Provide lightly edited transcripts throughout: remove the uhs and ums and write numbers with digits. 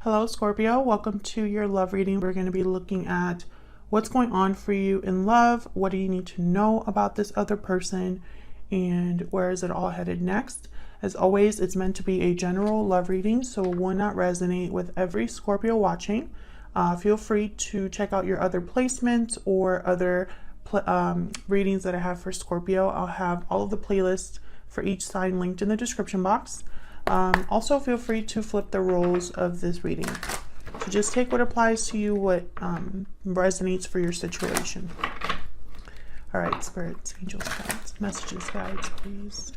Hello Scorpio, welcome to your love reading. We're going to be looking at what's going on for you in love, what do you need to know about this other person, and where is it all headed next. As always, it's meant to be a general love reading, so it will not resonate with every Scorpio watching. Feel free to check out your other placements or other readings that I have for Scorpio. I'll have all of the playlists for each sign linked in the description box. Also feel free to flip the roles of this reading. So just take what applies to you, what resonates for your situation. All right, spirits, angels, guides, messages, guides, please.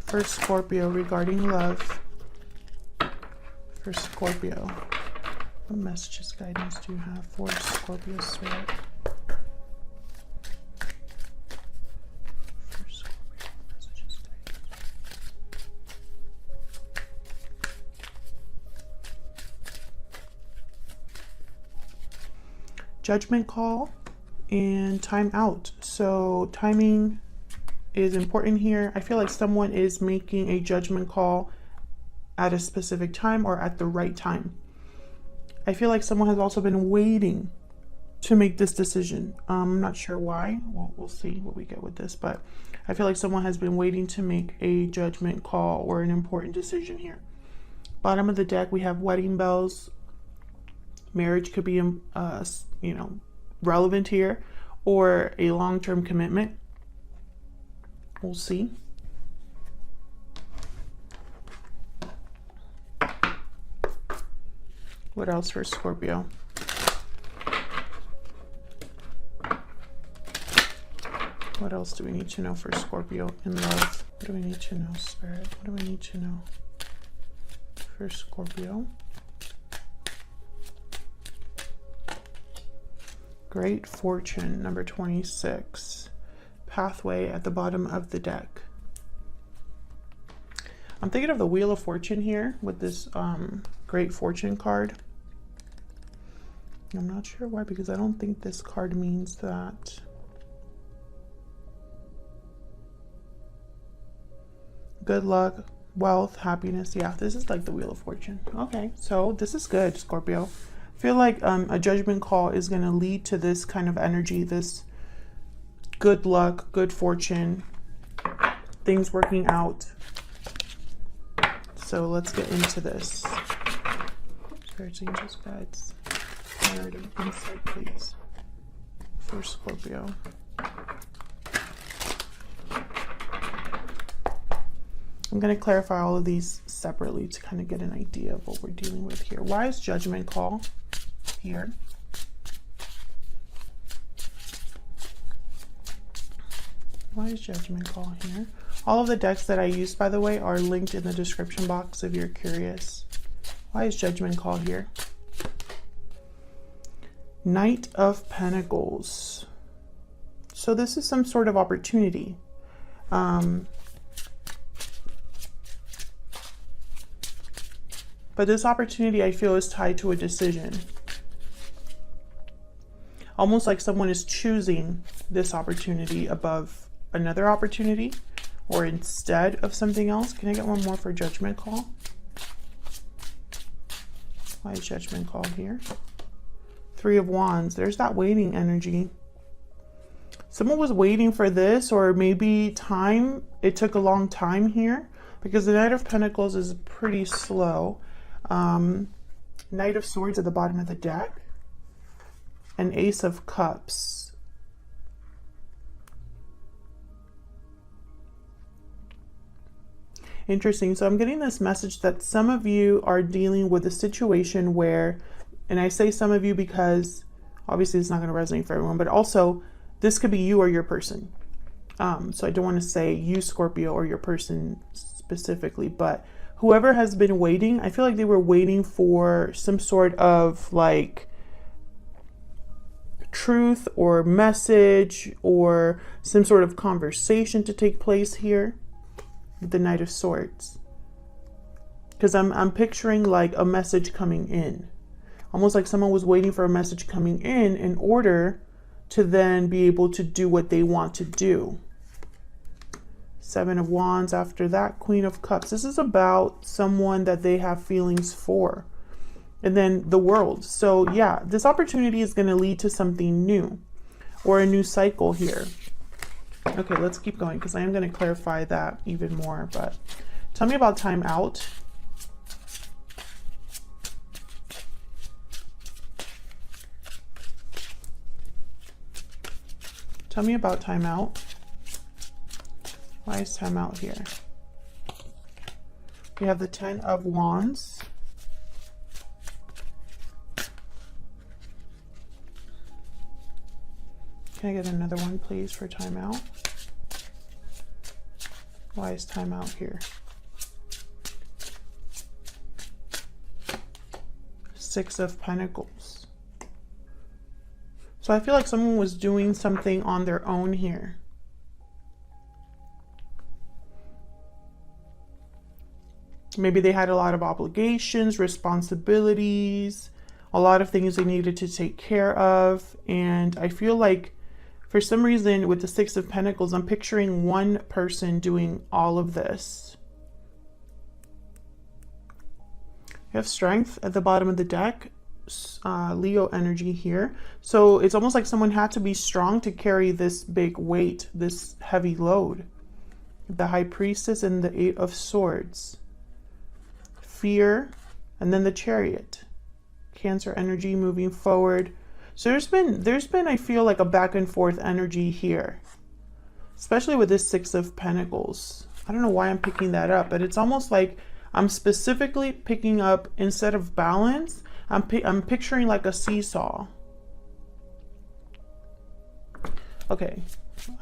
For Scorpio regarding love. For Scorpio, what messages, guidance do you have for Scorpio spirit? Judgment call and time out. So timing is important here. I feel like someone is making a judgment call at a specific time or at the right time. I feel like someone has also been waiting to make this decision. I'm not sure why. Well, we'll see what we get with this, but I feel like someone has been waiting to make a judgment call or an important decision here. Bottom of the deck, we have wedding bells. Marriage could be relevant here, or a long-term commitment. We'll see. What else for Scorpio? What else do we need to know for Scorpio in love? What do we need to know, Spirit? What do we need to know for Scorpio? Great Fortune, number 26. Pathway at the bottom of the deck. I'm thinking of the Wheel of Fortune here with this Great Fortune card. I'm not sure why, because I don't think this card means that. Good luck, wealth, happiness. Yeah, this is like the Wheel of Fortune. Okay, so this is good, Scorpio. I feel like a judgment call is going to lead to this kind of energy, this good luck, good fortune, things working out. So let's get into this. Spirits, angels, guides, narrative insight, please, for Scorpio. I'm going to clarify all of these separately to kind of get an idea of what we're dealing with here. Why is judgment call here? Why is judgment call here? All of the decks that I use, by the way, are linked in the description box if you're curious. Why is judgment call here? Knight of Pentacles. So this is some sort of opportunity. But this opportunity, I feel, is tied to a decision. Almost like someone is choosing this opportunity above another opportunity, or instead of something else. Can I get one more for judgment call? Why is judgment call here? Three of Wands. There's that waiting energy. Someone was waiting for this, or maybe time. It took a long time here, because the Knight of Pentacles is pretty slow. Knight of Swords at the bottom of the deck, and Ace of Cups. Interesting. So I'm getting this message that some of you are dealing with a situation where, and I say some of you because obviously it's not going to resonate for everyone, but also this could be you or your person. So I don't want to say you, Scorpio, or your person specifically, but whoever has been waiting, I feel like they were waiting for some sort of like truth or message or some sort of conversation to take place here with the Knight of Swords. Because I'm picturing like a message coming in. Almost like someone was waiting for a message coming in order to then be able to do what they want to do. Seven of Wands after that, Queen of Cups. This is about someone that they have feelings for. And then the World. So yeah, this opportunity is going to lead to something new or a new cycle here. Okay, let's keep going because I am going to clarify that even more. But tell me about time out. Tell me about time out. Why is time out here? We have the 10 of Wands. Can I get another one, please, for time out? Why is time out here? 6 of Pentacles. So I feel like someone was doing something on their own here. Maybe they had a lot of obligations, responsibilities, a lot of things they needed to take care of. And I feel like for some reason with the 6 of Pentacles, I'm picturing one person doing all of this. You have Strength at the bottom of the deck, Leo energy here. So it's almost like someone had to be strong to carry this big weight, this heavy load. The High Priestess and the 8 of Swords. Fear, and then the Chariot. Cancer energy moving forward. So there's been I feel like a back and forth energy here, especially with this 6 of Pentacles. I don't know why I'm picking that up, but it's almost like I'm specifically picking up, instead of balance, I'm picturing like a seesaw. Okay,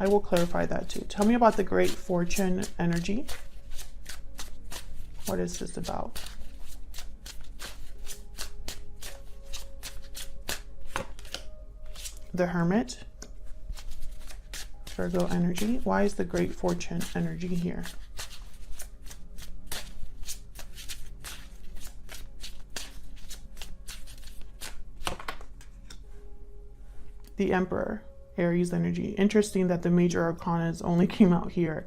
I will clarify that too. Tell me about the Great Fortune energy. What is this about? The Hermit, Virgo energy. Why is the Great Fortune energy here? The Emperor, Aries energy. Interesting that the major arcanas only came out here.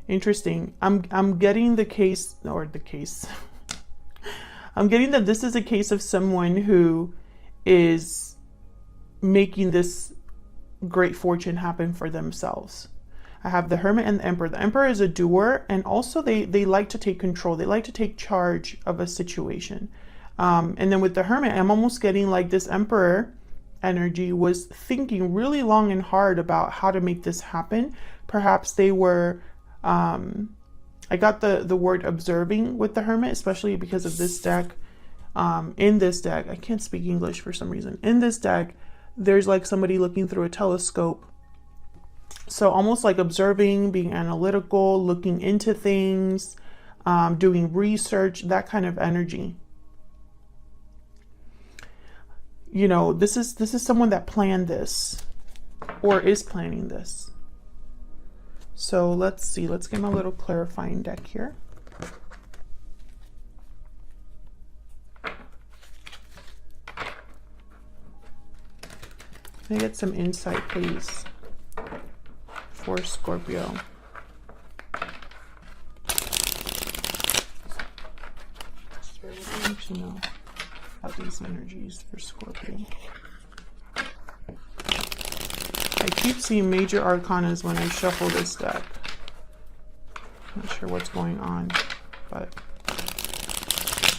Interesting. I'm getting the case, or the case. I'm getting that this is a case of someone who is making this great fortune happen for themselves. I have the Hermit and the Emperor. The Emperor is a doer, and also they like to take control. They like to take charge of a situation. And then with the Hermit, I'm almost getting like this Emperor energy was thinking really long and hard about how to make this happen. Perhaps they were, I got the word observing with the Hermit, especially because of this deck. In this deck, I can't speak English for some reason. In this deck, there's like somebody looking through a telescope. So almost like observing, being analytical, looking into things, doing research, that kind of energy. You know, this is someone that planned this or is planning this. So let's see, let's get my little clarifying deck here. Can I get some insight, please, for Scorpio? What do you need to know about these energies for Scorpio? I keep seeing major arcanas when I shuffle this deck. Not sure what's going on, but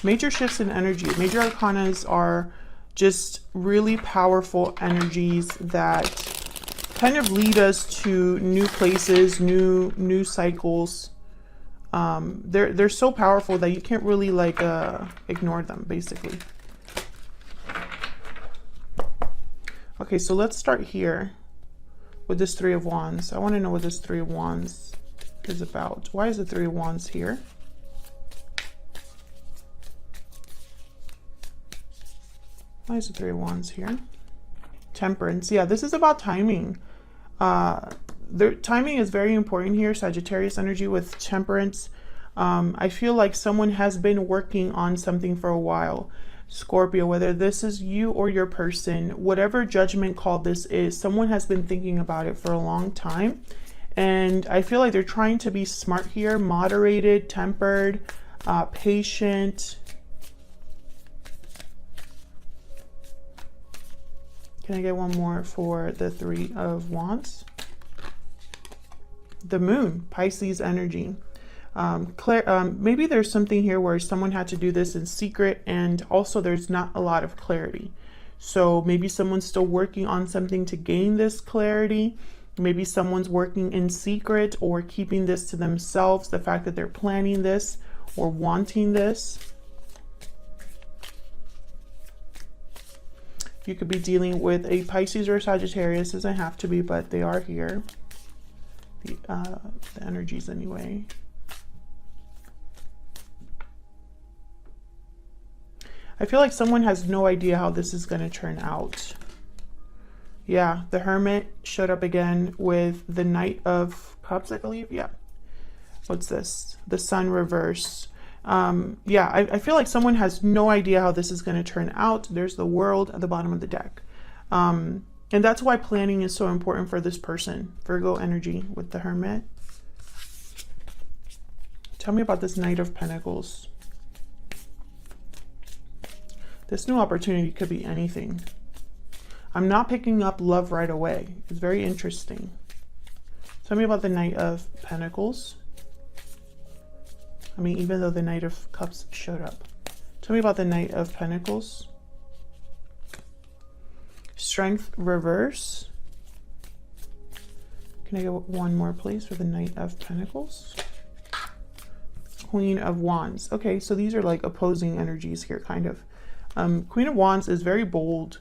major shifts in energy. Major arcanas are just really powerful energies that kind of lead us to new places, new cycles. They're so powerful that you can't really like ignore them, basically. Okay, so let's start here with this 3 of Wands. I want to know what this 3 of Wands is about. Why is the 3 of Wands here? Why is the 3 of Wands here? Temperance. Yeah, this is about timing. Timing is very important here. Sagittarius energy with Temperance. I feel like someone has been working on something for a while. Scorpio, whether this is you or your person, whatever judgment call this is, someone has been thinking about it for a long time. And I feel like they're trying to be smart here, moderated, tempered, patient. Can I get one more for the Three of Wands? The Moon, Pisces energy. Maybe there's something here where someone had to do this in secret, and also there's not a lot of clarity. So maybe someone's still working on something to gain this clarity. Maybe someone's working in secret or keeping this to themselves, the fact that they're planning this or wanting this. You could be dealing with a Pisces or Sagittarius. Doesn't have to be, but they are here. The energies anyway. I feel like someone has no idea how this is going to turn out. Yeah, the Hermit showed up again with the Knight of Cups, I believe. Yeah. What's this? The Sun reverse. Yeah, I feel like someone has no idea how this is going to turn out. There's the World at the bottom of the deck. And that's why planning is so important for this person. Virgo energy with the Hermit. Tell me about this Knight of Pentacles. This new opportunity could be anything. I'm not picking up love right away. It's very interesting. Tell me about the Knight of Pentacles. I mean, even though the Knight of Cups showed up. Tell me about the Knight of Pentacles. Strength reverse. Can I get one more, please, for the Knight of Pentacles? Queen of Wands. Okay, so these are like opposing energies here, kind of. Queen of Wands is very bold,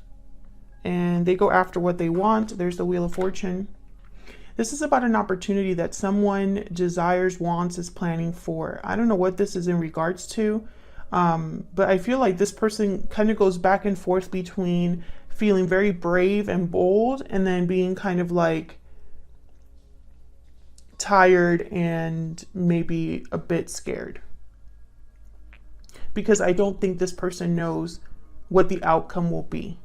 and they go after what they want. There's the Wheel of Fortune. This is about an opportunity that someone desires, wants, is planning for. I don't know what this is in regards to, but I feel like this person kind of goes back and forth between feeling very brave and bold and then being kind of like tired and maybe a bit scared. Because I don't think this person knows what the outcome will be.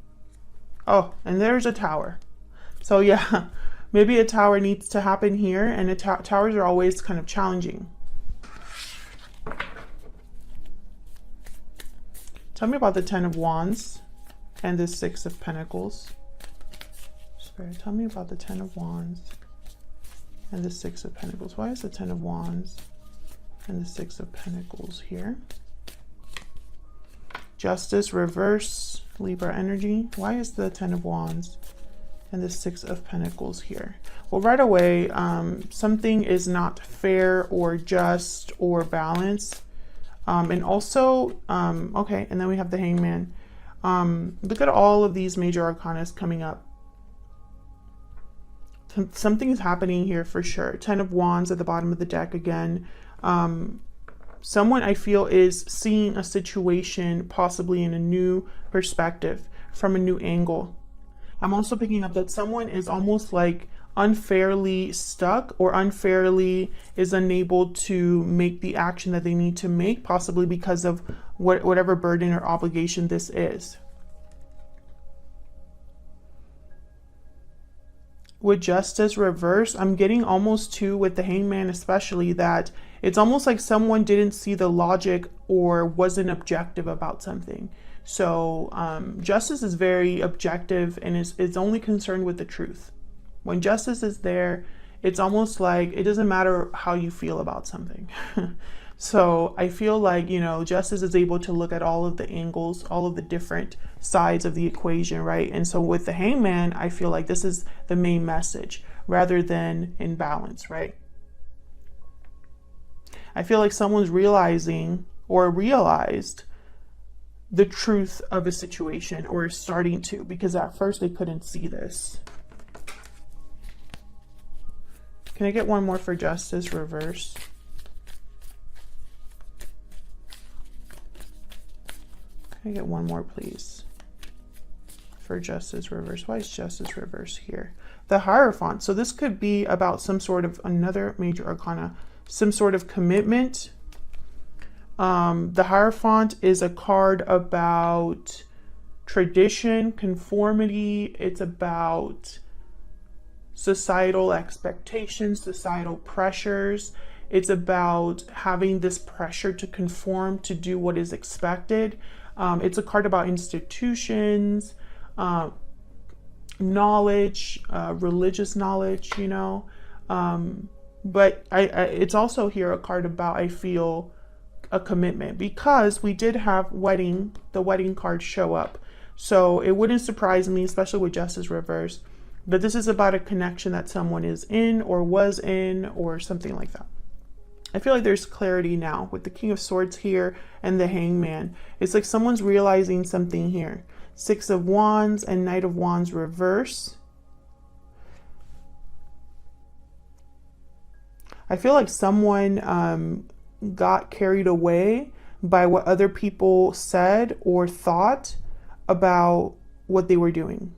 Oh, and there's a Tower. So yeah, maybe a Tower needs to happen here, and towers are always kind of challenging. Tell me about the Ten of Wands and the Six of Pentacles. Spirit, tell me about the Ten of Wands and the Six of Pentacles. Why is the Ten of Wands and the Six of Pentacles here? Justice reverse, Libra energy. Why is the Ten of Wands and the Six of Pentacles here? Well, right away, something is not fair or just or balanced. And also, okay, and then we have the Hangman. Look at all of these major arcana coming up. Something is happening here for sure. Ten of Wands at the bottom of the deck again. Someone I feel is seeing a situation possibly in a new perspective, from a new angle. I'm also picking up that someone is almost like unfairly stuck or unfairly is unable to make the action that they need to make, possibly because of whatever burden or obligation this is. With Justice reverse, I'm getting almost to, with the Hangman especially, that it's almost like someone didn't see the logic or wasn't objective about something. So justice is very objective and is only concerned with the truth. When justice is there, it's almost like it doesn't matter how you feel about something. So I feel like, you know, justice is able to look at all of the angles, all of the different sides of the equation, right? And so with the Hangman, I feel like this is the main message rather than imbalance, right? I feel like someone's realizing or realized the truth of a situation, or is starting to, because at first they couldn't see this. Can I get one more for Justice reverse? Can I get one more, please, for Justice reverse? Why is Justice reverse here? The Hierophant. So this could be about some sort of another major arcana, some sort of commitment. The Hierophant is a card about tradition, conformity. It's about societal expectations, societal pressures. It's about having this pressure to conform, to do what is expected. It's a card about institutions, knowledge, religious knowledge, you know. But it's also here a card about, I feel, a commitment, because we did have the wedding card show up. So it wouldn't surprise me, especially with Justice reverse, that this is about a connection that someone is in or was in or something like that. I feel like there's clarity now with the King of Swords here and the Hangman. It's like someone's realizing something here. Six of Wands and Knight of Wands reverse. I feel like someone got carried away by what other people said or thought about what they were doing.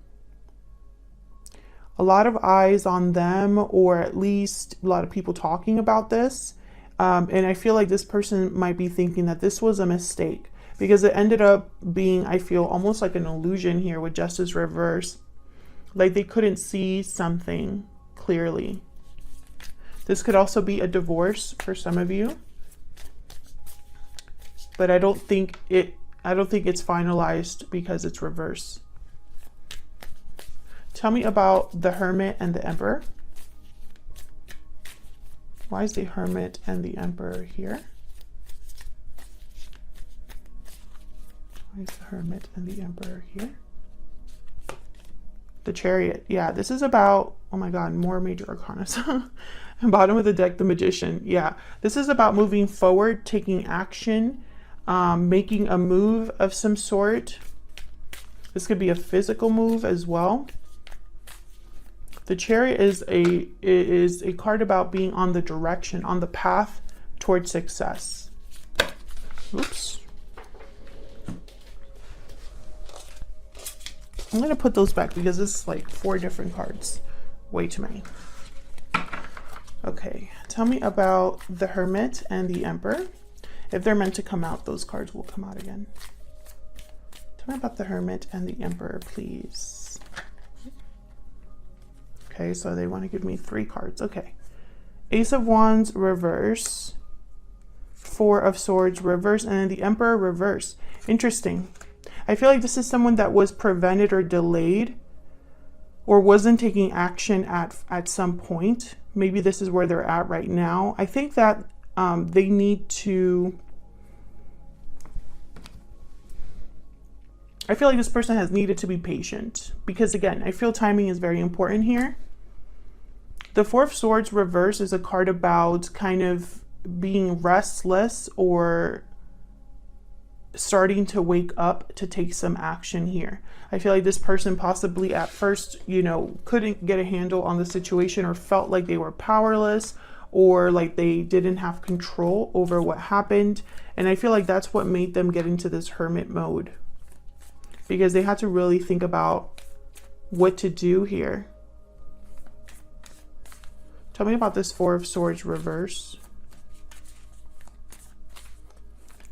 A lot of eyes on them, or at least a lot of people talking about this. And I feel like this person might be thinking that this was a mistake, because it ended up being, I feel, almost like an illusion here with Justice reverse. Like they couldn't see something clearly. This could also be a divorce for some of you. But I don't think it's finalized because it's reverse. Tell me about the Hermit and the Emperor. Why is the Hermit and the Emperor here? Why is the Hermit and the Emperor here? The Chariot. Yeah, this is about, oh my God, more major arcana. Bottom of the deck, the Magician. Yeah, this is about moving forward, taking action, making a move of some sort. This could be a physical move as well. The Chariot is a card about being on the direction, on the path towards success. Oops. I'm going to put those back because this is like 4 different cards. Way too many. Okay, tell me about the Hermit and the Emperor. If they're meant to come out, those cards will come out again. Tell me about the Hermit and the Emperor, please. Okay, so they want to give me 3 cards. Okay. Ace of Wands reverse. 4 of Swords reverse. And then the Emperor reverse. Interesting. I feel like this is someone that was prevented or delayed, or wasn't taking action at some point. Maybe this is where they're at right now. I think that they need to... I feel like this person has needed to be patient, because again, I feel timing is very important here. The 4 of Swords reverse is a card about kind of being restless or starting to wake up to take some action here. I feel like this person possibly at first, you know, couldn't get a handle on the situation, or felt like they were powerless, or like they didn't have control over what happened. And I feel like that's what made them get into this hermit mode, because they had to really think about what to do here. Tell me about this 4 of Swords reverse.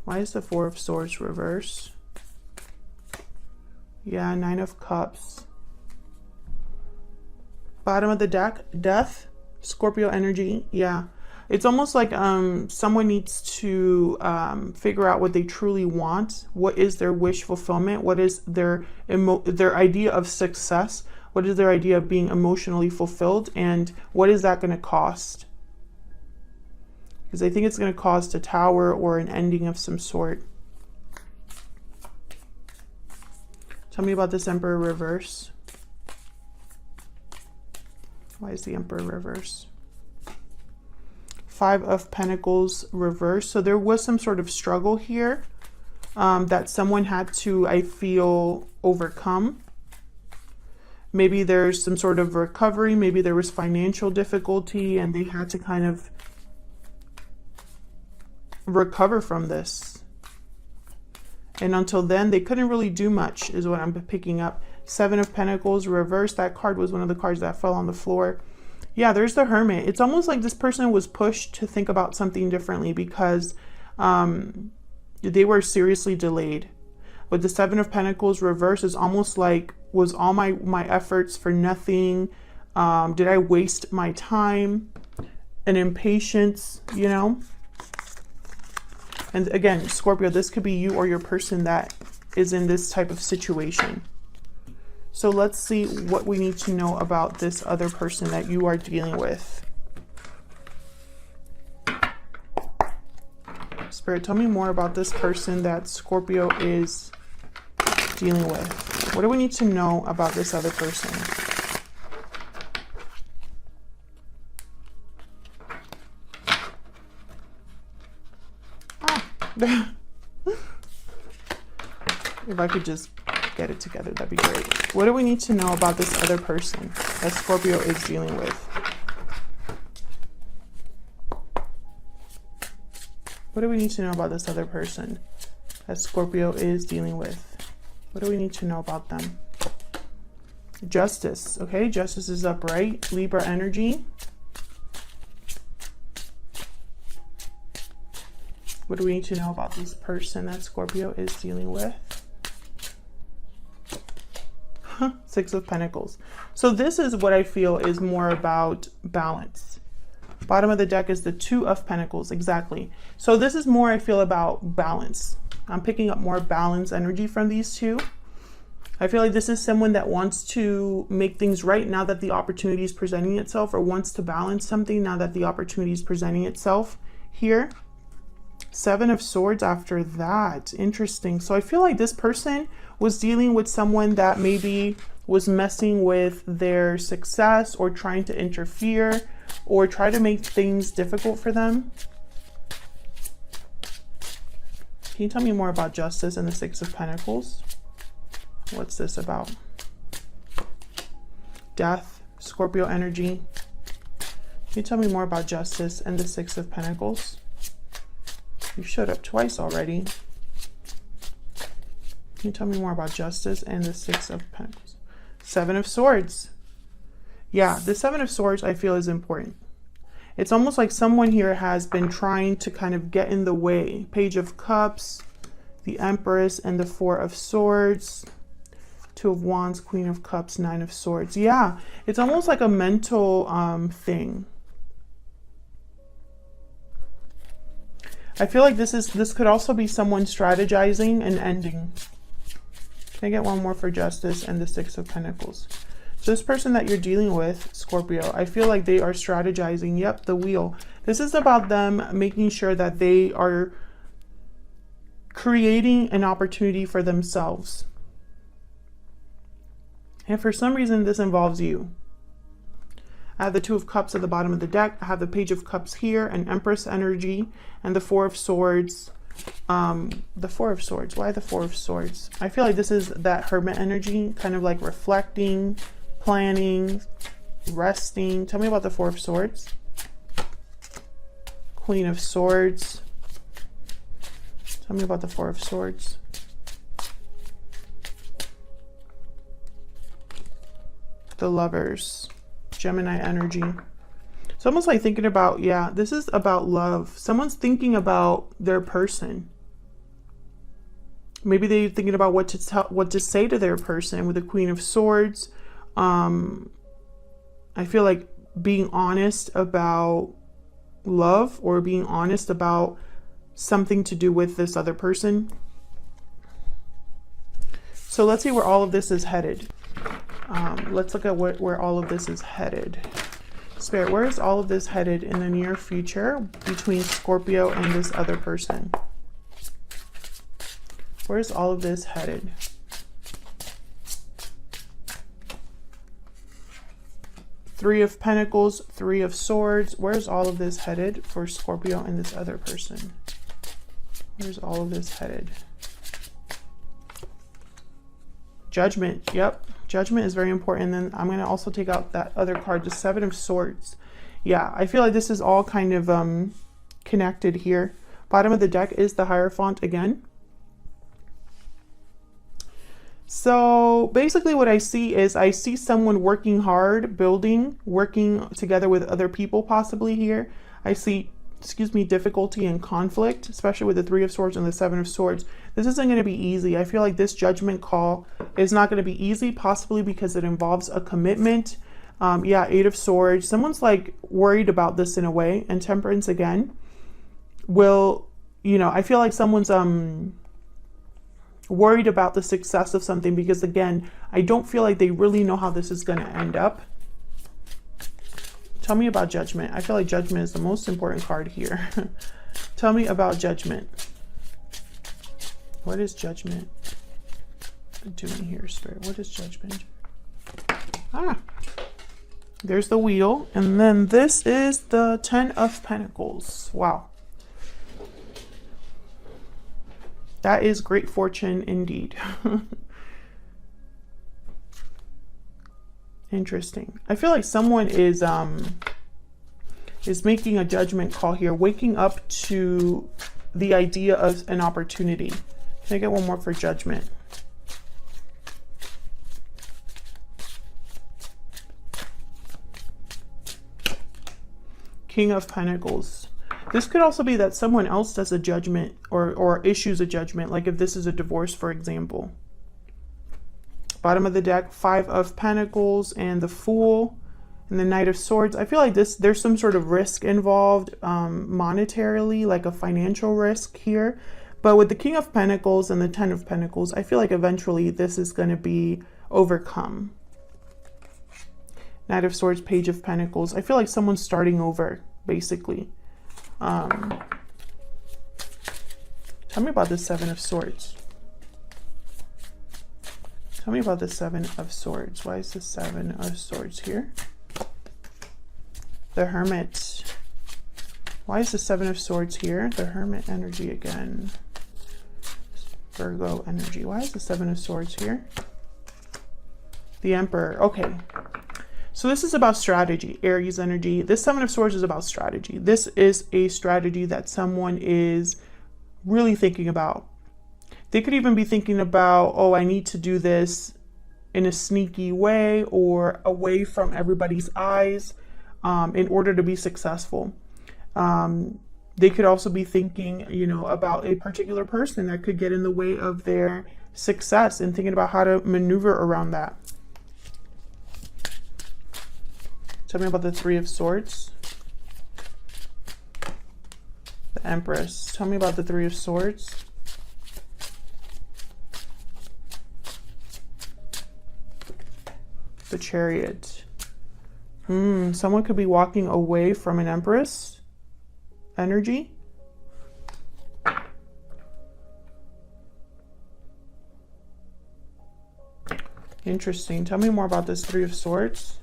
Why is the 4 of Swords reverse? Yeah, 9 of Cups. Bottom of the deck, Death, Scorpio energy. Yeah, it's almost like someone needs to figure out what they truly want. What is their wish fulfillment? What is their idea of success? What is their idea of being emotionally fulfilled? And what is that going to cost? Because I think it's going to cost a tower or an ending of some sort. Tell me about this Emperor reverse. Why is the Emperor reverse? 5 of Pentacles reverse. So there was some sort of struggle here that someone had to, I feel, overcome. Maybe there's some sort of recovery. Maybe there was financial difficulty and they had to kind of recover from this. And until then, they couldn't really do much, is what I'm picking up. 7 of Pentacles reverse. That card was one of the cards that fell on the floor. Yeah, there's the Hermit. It's almost like this person was pushed to think about something differently, because they were seriously delayed. With the 7 of Pentacles reverse, is almost like, was all my efforts for nothing? Did I waste my time? An impatience, you know? And again, Scorpio, this could be you or your person that is in this type of situation. So let's see what we need to know about this other person that you are dealing with. Spirit, tell me more about this person that Scorpio is dealing with. What do we need to know about this other person? If I could just get it together, that'd be great. What do we need to know about this other person that Scorpio is dealing with? What do we need to know about this other person that Scorpio is dealing with? What do we need to know about them? Justice. Okay, Justice is upright. Libra energy. What do we need to know about this person that Scorpio is dealing with? Six of Pentacles. So this is what I feel is more about balance. Bottom of the deck is the Two of Pentacles. Exactly. So this is more, I feel, about balance. I'm picking up more balance energy from these two. I feel like this is someone that wants to make things right now that the opportunity is presenting itself, or wants to balance something now that the opportunity is presenting itself here. Seven of Swords after that. Interesting. So I feel like this person was dealing with someone that maybe was messing with their success, or trying to interfere, or try to make things difficult for them. Can you tell me more about Justice and the Six of Pentacles? What's this about? Death, Scorpio energy. Can you tell me more about Justice and the Six of Pentacles? You showed up twice already. Can you tell me more about Justice and the Six of Pentacles? Seven of Swords. Yeah, the Seven of Swords I feel is important. It's almost like someone here has been trying to kind of get in the way. Page of Cups, the Empress, and the Four of Swords. Two of Wands, Queen of Cups, Nine of Swords. Yeah, it's almost like a mental thing. I feel like this could also be someone strategizing and ending. Can I get one more for Justice and the Six of Pentacles? So this person that you're dealing with, Scorpio, I feel like they are strategizing. Yep, the Wheel. This is about them making sure that they are creating an opportunity for themselves. And for some reason, this involves you. I have the Two of Cups at the bottom of the deck. I have the Page of Cups here, and Empress energy, and the Four of Swords. The Four of Swords. Why the Four of Swords? I feel like this is that Hermit energy, kind of like reflecting, planning, resting. Tell me about the Four of Swords. Queen of Swords. Tell me about the Four of Swords. The Lovers. Gemini energy. It's almost like thinking about, yeah, this is about love. Someone's thinking about their person. Maybe they're thinking about what to say to their person with the Queen of Swords. I feel like being honest about love, or being honest about something to do with this other person. So let's see where all of this is headed. Let's look at where all of this is headed. Spirit, where is all of this headed in the near future between Scorpio and this other person? Where is all of this headed? Three of Pentacles, Three of Swords. Where's all of this headed for Scorpio and this other person? Where's all of this headed? Judgment. Yep. Judgment is very important. And then I'm going to also take out that other card, the Seven of Swords. Yeah, I feel like this is all kind of connected here. Bottom of the deck is the Hierophant again. So basically what I see is I see someone working hard, building, working together with other people possibly here. I see, difficulty and conflict, especially with the Three of Swords and the Seven of Swords. This isn't going to be easy. I feel like this judgment call is not going to be easy, possibly because it involves a commitment. Yeah, Eight of Swords. Someone's like worried about this in a way. And Temperance again will, I feel like someone's worried about the success of something, because again, I don't feel like they really know how this is going to end up. Tell me about Judgment. I feel like Judgment is the most important card here. Tell me about Judgment. What is Judgment doing here, Spirit? What is Judgment? Ah, there's the Wheel. And then this is the 10 of Pentacles. Wow. That is great fortune indeed. Interesting. I feel like someone is making a judgment call here, waking up to the idea of an opportunity. Can I get one more for Judgment? King of Pentacles. This could also be that someone else does a judgment or issues a judgment, like if this is a divorce, for example. Bottom of the deck, 5 of Pentacles and the Fool and the Knight of Swords. I feel like there's some sort of risk involved monetarily, like a financial risk here. But with the King of Pentacles and the 10 of Pentacles, I feel like eventually this is going to be overcome. Knight of Swords, Page of Pentacles. I feel like someone's starting over, basically. Tell me about the 7 of Swords. Tell me about the 7 of Swords. Why is the 7 of Swords here? The Hermit. Why is the 7 of Swords here? The Hermit energy again. Virgo energy. Why is the 7 of Swords here? The Emperor. Okay. So this is about strategy, Aries energy. This 7 of Swords is about strategy. This is a strategy that someone is really thinking about. They could even be thinking about, oh, I need to do this in a sneaky way or away from everybody's eyes in order to be successful. They could also be thinking, you know, about a particular person that could get in the way of their success and thinking about how to maneuver around that. Tell me about the 3 of Swords. The Empress. Tell me about the 3 of Swords. The Chariot. Someone could be walking away from an Empress energy. Interesting. Tell me more about this 3 of Swords.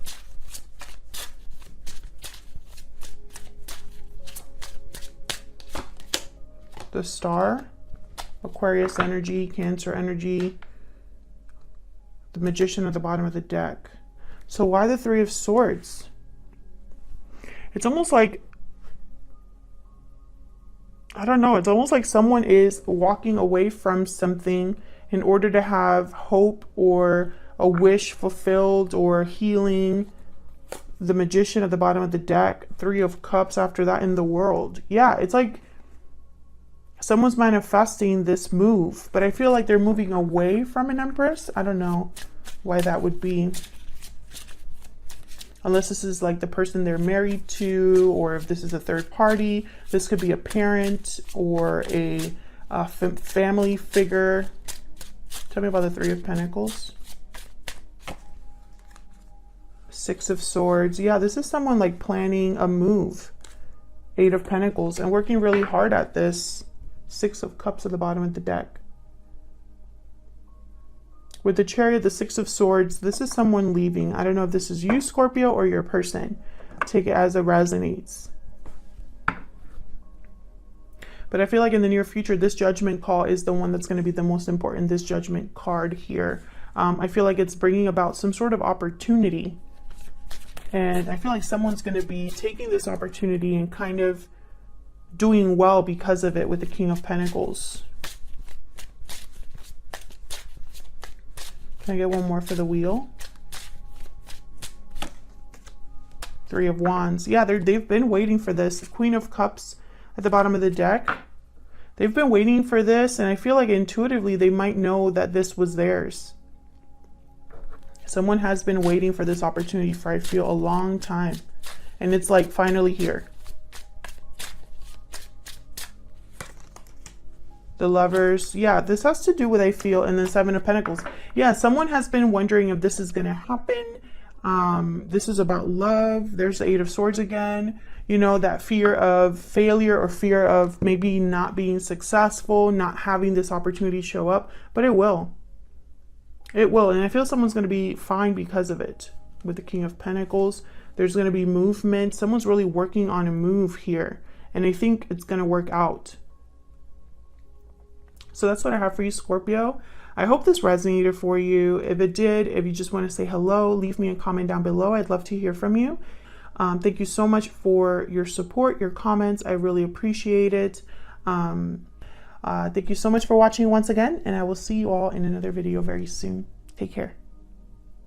The Star, Aquarius energy, Cancer energy, the Magician at the bottom of the deck. So why the 3 of Swords? It's almost like, I don't know, it's almost like someone is walking away from something in order to have hope or a wish fulfilled or healing. The Magician at the bottom of the deck, 3 of Cups after that in the World. Yeah, it's like someone's manifesting this move, but I feel like they're moving away from an Empress. I don't know why that would be. Unless this is like the person they're married to, or if this is a third party. This could be a parent or a family figure. Tell me about the 3 of Pentacles. 6 of Swords. Yeah, this is someone like planning a move. 8 of Pentacles and working really hard at this. 6 of Cups at the bottom of the deck. With the Chariot, the 6 of Swords, this is someone leaving. I don't know if this is you, Scorpio, or your person. Take it as it resonates. But I feel like in the near future, this judgment call is the one that's going to be the most important. This judgment card here. I feel like it's bringing about some sort of opportunity. And I feel like someone's going to be taking this opportunity and kind of doing well because of it with the King of Pentacles. Can I get one more for the Wheel? 3 of Wands. Yeah, they've been waiting for this. Queen of Cups at the bottom of the deck. They've been waiting for this, and I feel like intuitively they might know that this was theirs. Someone has been waiting for this opportunity for, I feel, a long time. And it's like finally here. the Lovers. Yeah, this has to do with, I feel, and the Seven of Pentacles. Yeah, someone has been wondering if this is going to happen. This is about love. There's the Eight of Swords again. You know, that fear of failure or fear of maybe not being successful, not having this opportunity show up, but it will. It will. And I feel someone's going to be fine because of it. With the King of Pentacles, there's going to be movement. Someone's really working on a move here, and I think it's going to work out. So that's what I have for you, Scorpio. I hope this resonated for you. If it did, if you just want to say hello, leave me a comment down below. I'd love to hear from you. Thank you so much for your support, your comments. I really appreciate it. Thank you so much for watching once again, and I will see you all in another video very soon. Take care.